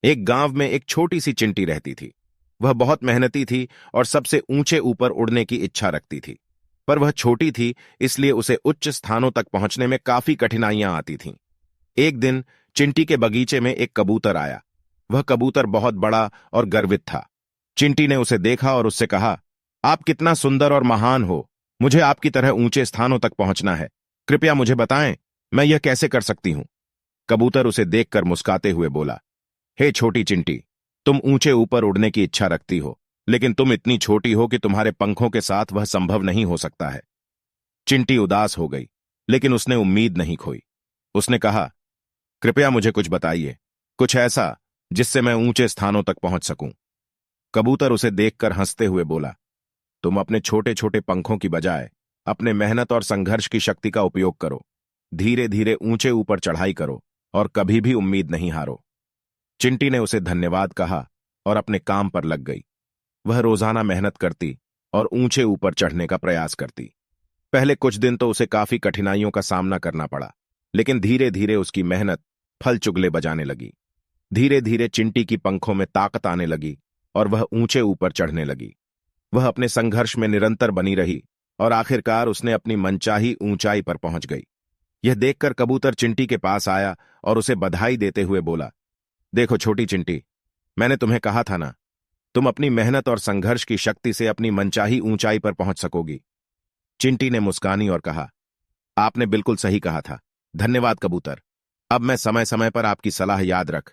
एक गांव में एक छोटी सी चिंटी रहती थी। वह बहुत मेहनती थी और सबसे ऊंचे ऊपर उड़ने की इच्छा रखती थी। पर वह छोटी थी, इसलिए उसे उच्च स्थानों तक पहुंचने में काफी कठिनाइयां आती थीं। एक दिन चिंटी के बगीचे में एक कबूतर आया। वह कबूतर बहुत बड़ा और गर्वित था। चिंटी ने उसे देखा और उससे कहा, आप कितना सुंदर और महान हो। मुझे आपकी तरह ऊंचे स्थानों तक पहुंचना है। कृपया मुझे बताएं, मैं यह कैसे कर सकती हूं। कबूतर उसे देखकर मुस्कुराते हुए बोला, हे छोटी चिंटी, तुम ऊंचे ऊपर उड़ने की इच्छा रखती हो, लेकिन तुम इतनी छोटी हो कि तुम्हारे पंखों के साथ वह संभव नहीं हो सकता है। चिंटी उदास हो गई, लेकिन उसने उम्मीद नहीं खोई। उसने कहा, कृपया मुझे कुछ बताइए, कुछ ऐसा जिससे मैं ऊंचे स्थानों तक पहुंच सकूं। कबूतर उसे देखकर हंसते हुए बोला, तुम अपने छोटे छोटे पंखों की बजाय अपने मेहनत और संघर्ष की शक्ति का उपयोग करो। धीरे धीरे ऊंचे ऊपर चढ़ाई करो और कभी भी उम्मीद नहीं हारो। चिंटी ने उसे धन्यवाद कहा और अपने काम पर लग गई। वह रोजाना मेहनत करती और ऊंचे ऊपर चढ़ने का प्रयास करती। पहले कुछ दिन तो उसे काफी कठिनाइयों का सामना करना पड़ा, लेकिन धीरे धीरे उसकी मेहनत फल चुगले बजाने लगी। धीरे धीरे चिंटी की पंखों में ताकत आने लगी और वह ऊंचे ऊपर चढ़ने लगी। वह अपने संघर्ष में निरंतर बनी रही और आखिरकार उसने अपनी मनचाही ऊंचाई पर पहुंच गई। यह देखकर कबूतर चिंटी के पास आया और उसे बधाई देते हुए बोला, देखो छोटी चिंटी, मैंने तुम्हें कहा था ना, तुम अपनी मेहनत और संघर्ष की शक्ति से अपनी मनचाही ऊंचाई पर पहुंच सकोगी। चिंटी ने मुस्कानी और कहा, आपने बिल्कुल सही कहा था। धन्यवाद कबूतर। अब मैं समय समय पर आपकी सलाह याद रख